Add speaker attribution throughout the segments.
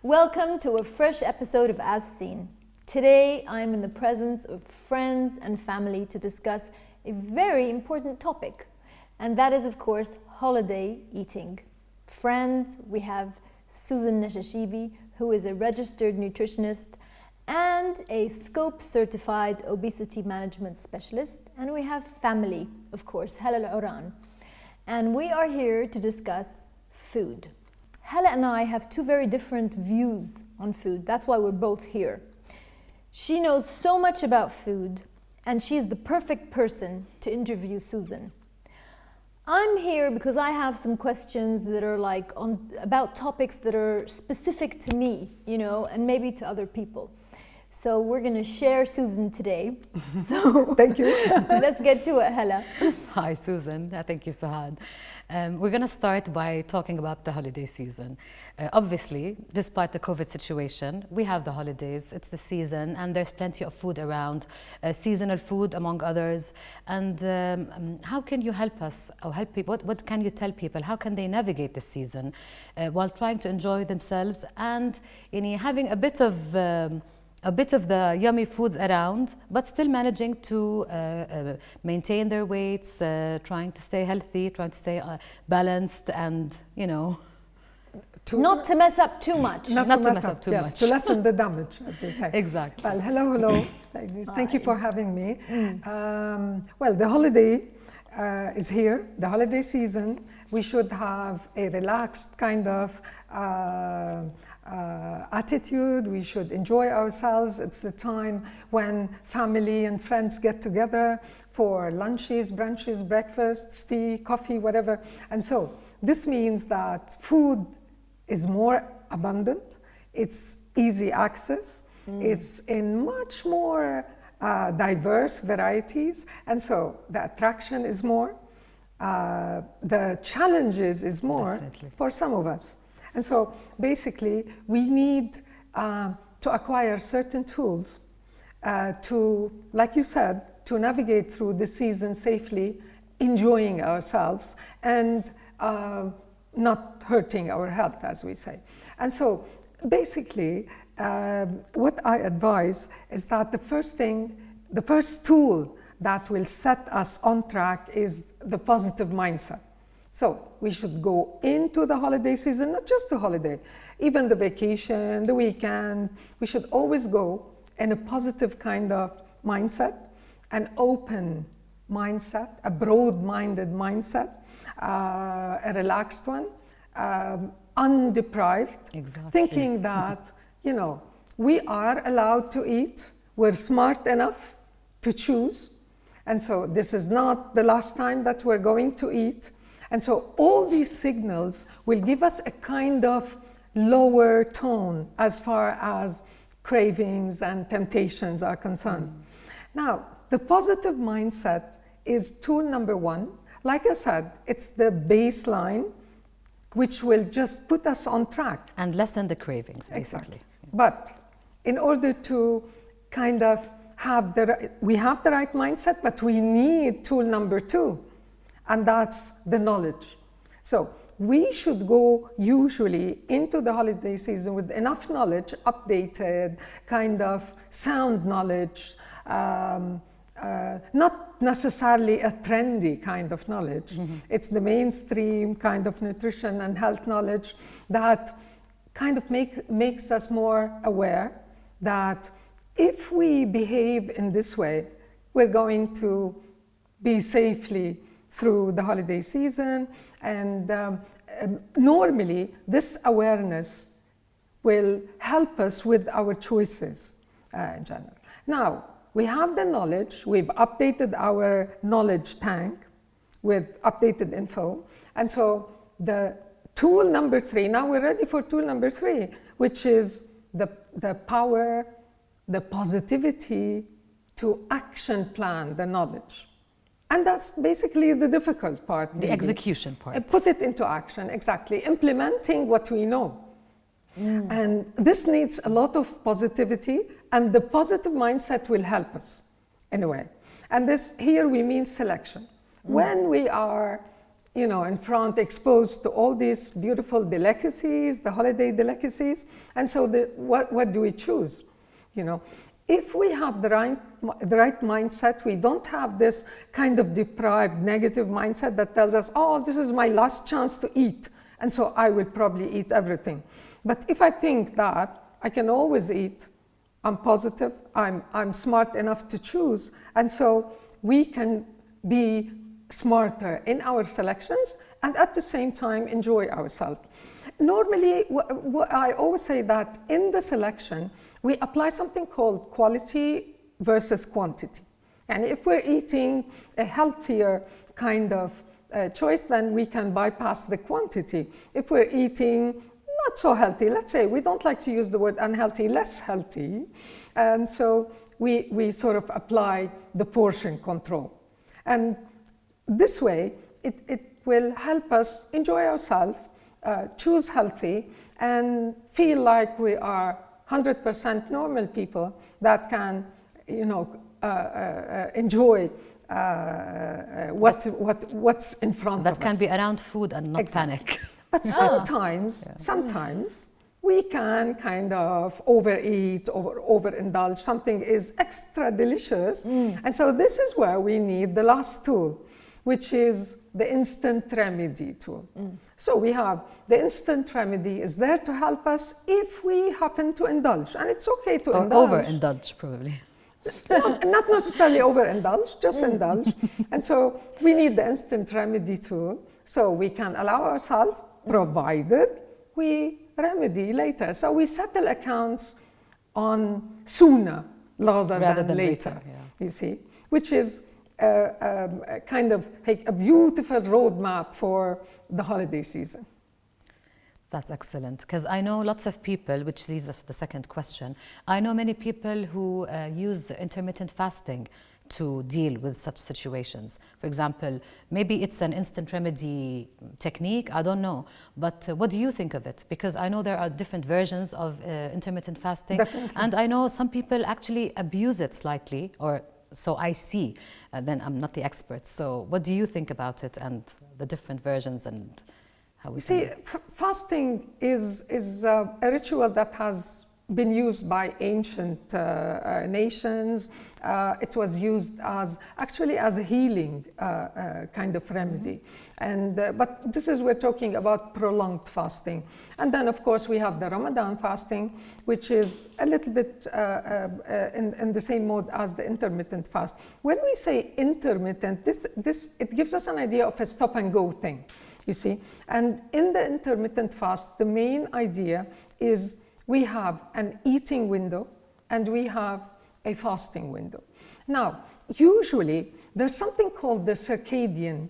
Speaker 1: Welcome to a fresh episode of As Seen. Today I'm in the presence of friends and family to discuss a very important topic, and that is of course holiday eating. Friends, we have Susan Neshashibi, who is a registered nutritionist and a SCOPE certified obesity management specialist, and we have family, of course, Hala Al-Uran. And we are here to discuss food. Hala and I have two very different views on food. That's why we're both here. She knows so much about food, and she's the perfect person to interview Susan. I'm here because I have some questions that are about topics that are specific to me, and maybe to other people. So we're going to share Susan today. So
Speaker 2: thank you.
Speaker 1: Let's get to it, Hala.
Speaker 3: Hi, Susan. Thank you, Sahad. We're going to start by talking about the holiday season. Obviously, despite the COVID situation, we have the holidays, it's the season, and there's plenty of food around, seasonal food among others. And how can you help us, or help people? What can you tell people? How can they navigate this season while trying to enjoy themselves and having a bit of the yummy foods around, but still managing to maintain their weights, trying to stay healthy, trying to stay balanced, and
Speaker 1: not to mess up too much.
Speaker 3: Not to mess up too much.
Speaker 2: To lessen the damage, as we say.
Speaker 3: Exactly.
Speaker 2: Well, hello, ladies. Thank you for having me. Well, the holiday is here, the holiday season. We should have a relaxed kind of attitude. We should enjoy ourselves. It's the time when family and friends get together for lunches, brunches, breakfasts, tea, coffee, whatever. And so this means that food is more abundant, it's easy access, it's in much more diverse varieties, and so the attraction is more, the challenges is more. Definitely. For some of us. And so basically we need to acquire certain tools to, like you said, to navigate through the season safely, enjoying ourselves and not hurting our health, as we say. And so basically what I advise is that the first tool that will set us on track is the positive mindset. So we should go into the holiday season, not just the holiday, even the vacation, the weekend. We should always go in a positive kind of mindset, an open mindset, a broad-minded mindset, a relaxed one, undeprived,
Speaker 3: exactly.
Speaker 2: Thinking that, we are allowed to eat, we're smart enough to choose, and so this is not the last time that we're going to eat. And so all these signals will give us a kind of lower tone as far as cravings and temptations are concerned. Now, the positive mindset is tool number one. Like I said, it's the baseline, which will just put us on track.
Speaker 3: And lessen the cravings, basically.
Speaker 2: Exactly. But in order to kind of we have the right mindset, but we need tool number two. And that's the knowledge. So we should go usually into the holiday season with enough knowledge, updated, kind of sound knowledge, not necessarily a trendy kind of knowledge. Mm-hmm. It's the mainstream kind of nutrition and health knowledge that kind of makes us more aware that if we behave in this way, we're going to be safely through the holiday season, and normally this awareness will help us with our choices in general. Now, we have the knowledge, we've updated our knowledge tank with updated info, and so the tool number three, now we're ready for tool number three, which is the power, the positivity to action plan the knowledge. And that's basically the difficult part.
Speaker 3: The execution part.
Speaker 2: Put it into action, exactly. Implementing what we know. And this needs a lot of positivity, and the positive mindset will help us in a way. And this here we mean selection. When we are in front, exposed to all these beautiful delicacies, the holiday delicacies. And so what do we choose? If we have the right mindset, we don't have this kind of deprived negative mindset that tells us, oh, this is my last chance to eat, and so I will probably eat everything. But if I think that I can always eat, I'm positive, I'm smart enough to choose, and so we can be smarter in our selections and at the same time enjoy ourselves. Normally, I always say that in the selection, we apply something called quality versus quantity. And if we're eating a healthier kind of choice, then we can bypass the quantity. If we're eating not so healthy, let's say, we don't like to use the word unhealthy, less healthy, and so we sort of apply the portion control. And this way, it will help us enjoy ourselves, choose healthy, and feel like we are 100% normal people that can, enjoy what's in front of us.
Speaker 3: That can be around food and not panic.
Speaker 2: But sometimes we can kind of overeat or overindulge. Something is extra delicious. And so this is where we need the last tool, which is the instant remedy tool. So we have the instant remedy is there to help us if we happen to indulge. And it's okay to indulge.
Speaker 3: Overindulge, probably.
Speaker 2: No, not necessarily overindulge, just indulge. And so we need the instant remedy tool so we can allow ourselves, provided we remedy later. So we settle accounts on sooner rather than later. You see, which is kind of a beautiful roadmap for the holiday season.
Speaker 3: That's excellent, because I know lots of people, which leads us to the second question. I know many people who use intermittent fasting to deal with such situations. For example, maybe it's an instant remedy technique, I don't know. But what do you think of it? Because I know there are different versions of intermittent fasting.
Speaker 2: Definitely.
Speaker 3: And I know some people actually abuse it slightly, or so I see. Then I'm not the expert. So what do you think about it and the different versions and how we
Speaker 2: see? Fasting is a ritual that has been used by ancient nations. It was used as a healing kind of remedy. And but this is, we're talking about prolonged fasting. And then of course we have the Ramadan fasting, which is a little bit in the same mode as the intermittent fast. When we say intermittent, it gives us an idea of a stop and go thing, you see. And in the intermittent fast, the main idea is we have an eating window and we have a fasting window. Now, usually there's something called the circadian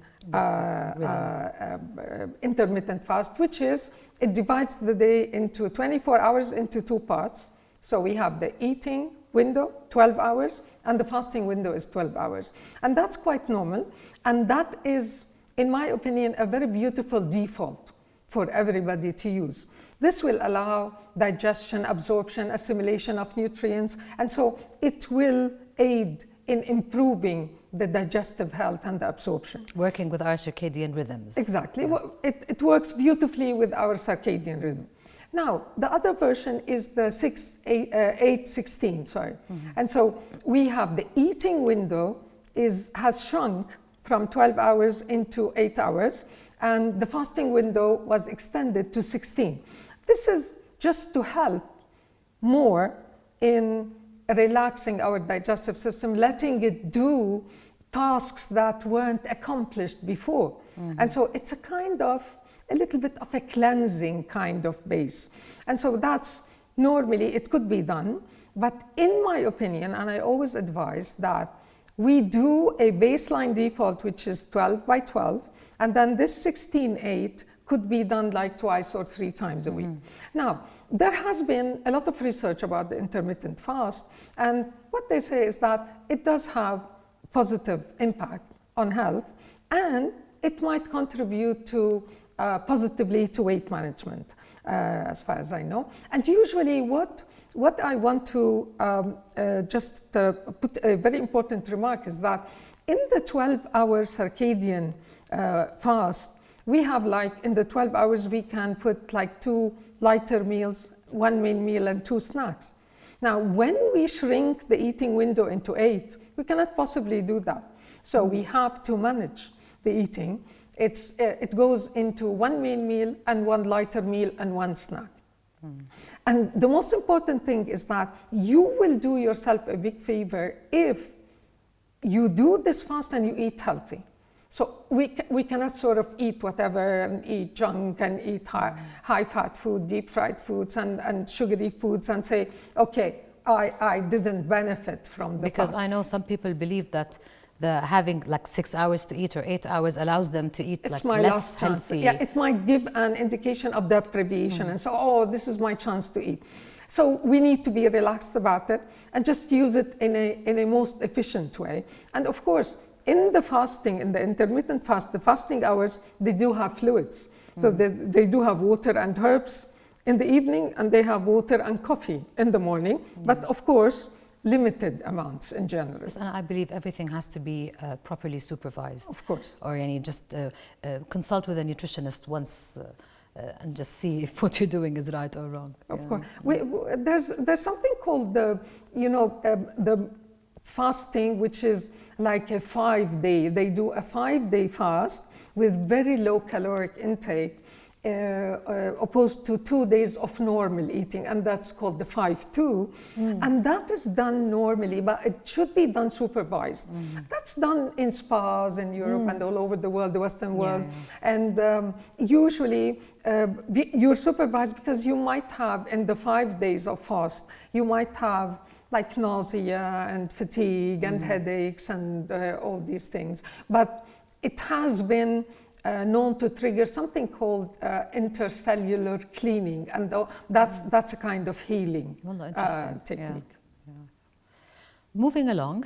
Speaker 2: intermittent fast, which is, it divides the day into 24 hours into two parts. So we have the eating window, 12 hours, and the fasting window is 12 hours. And that's quite normal. And that is, in my opinion, a very beautiful default for everybody to use. This will allow digestion, absorption, assimilation of nutrients, and so it will aid in improving the digestive health and the absorption.
Speaker 3: Working with our circadian rhythms.
Speaker 2: Exactly. Yeah. It works beautifully with our circadian rhythm. Now, the other version is the 8-16, sorry. And so we have the eating window has shrunk from 12 hours into 8 hours, and the fasting window was extended to 16. This is just to help more in relaxing our digestive system, letting it do tasks that weren't accomplished before. And so it's a little bit of a cleansing kind of base. And so that's normally, it could be done, but in my opinion, and I always advise that we do a baseline default, which is 12 by 12, and then this 16-8 could be done like twice or 3 times a week. Now, there has been a lot of research about the intermittent fast, and what they say is that it does have positive impact on health, and it might contribute to positively to weight management, as far as I know. And usually what I want to put a very important remark is that in the 12-hour circadian fast, we have like in the 12 hours, we can put like 2 lighter meals, 1 main meal and 2 snacks. Now, when we shrink the eating window into 8, we cannot possibly do that. So we have to manage the eating. It goes into 1 main meal and 1 lighter meal and 1 snack. And the most important thing is that you will do yourself a big favor if you do this fast and you eat healthy. So we cannot sort of eat whatever and eat junk and eat high fat food, deep fried foods and sugary foods and say, okay, I didn't benefit from the
Speaker 3: because
Speaker 2: fast.
Speaker 3: I know some people believe that having like 6 hours to eat or 8 hours allows them to eat
Speaker 2: It's
Speaker 3: like
Speaker 2: my
Speaker 3: less
Speaker 2: last chance.
Speaker 3: healthy.
Speaker 2: Yeah, it might give an indication of deprivation and so, oh, this is my chance to eat. So we need to be relaxed about it and just use it in a most efficient way. And of course, in the fasting, in the intermittent fast, the fasting hours, they do have fluids. So they do have water and herbs in the evening, and they have water and coffee in the morning. But of course, limited amounts in general.
Speaker 3: Yes, and I believe everything has to be properly supervised.
Speaker 2: Of course.
Speaker 3: Or just consult with a nutritionist once and just see if what you're doing is right or wrong.
Speaker 2: Of course. There's something called the fasting, which is like a 5-day. They do a 5-day fast with very low caloric intake, opposed to 2 days of normal eating, and that's called the 5-2. And that is done normally, but it should be done supervised. That's done in spas in Europe and all over the world, the Western world. And usually you're supervised because you might have, in the 5 days of fast, you might have like nausea and fatigue and headaches and all these things. But it has been known to trigger something called intercellular cleaning, and that's a kind of healing technique.
Speaker 3: Yeah. Moving along,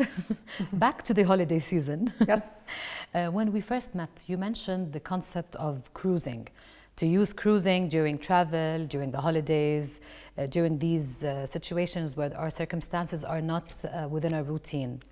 Speaker 3: back to the holiday season.
Speaker 2: Yes.
Speaker 3: When we first met, you mentioned the concept of cruising. To use cruising during travel, during the holidays, during these situations where our circumstances are not within our routine.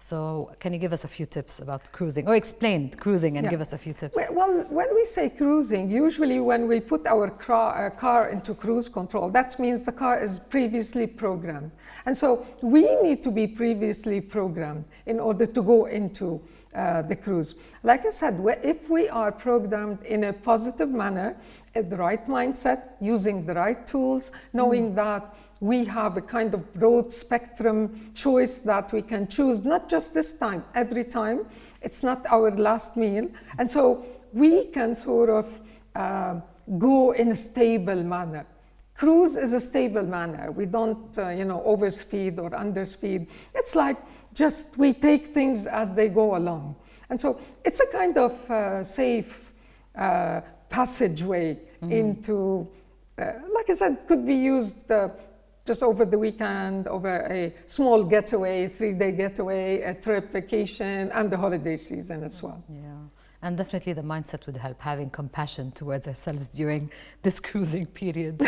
Speaker 3: So can you give us a few tips about cruising, or explain cruising and give us a few tips?
Speaker 2: Well, when we say cruising, usually when we put our car into cruise control, that means the car is previously programmed. And so we need to be previously programmed in order to go into the cruise. Like I said, if we are programmed in a positive manner, at the right mindset, using the right tools, knowing that we have a kind of broad spectrum choice that we can choose, not just this time, every time. It's not our last meal. And so we can sort of go in a stable manner. Cruise is a stable manner. We don't, overspeed or underspeed. It's like just we take things as they go along. And so it's a kind of safe passageway into, like I said, could be used just over the weekend, over a small getaway, 3-day getaway, a trip, vacation, and the holiday season as well.
Speaker 3: Yeah, and definitely the mindset would help, having compassion towards ourselves during this cruising period.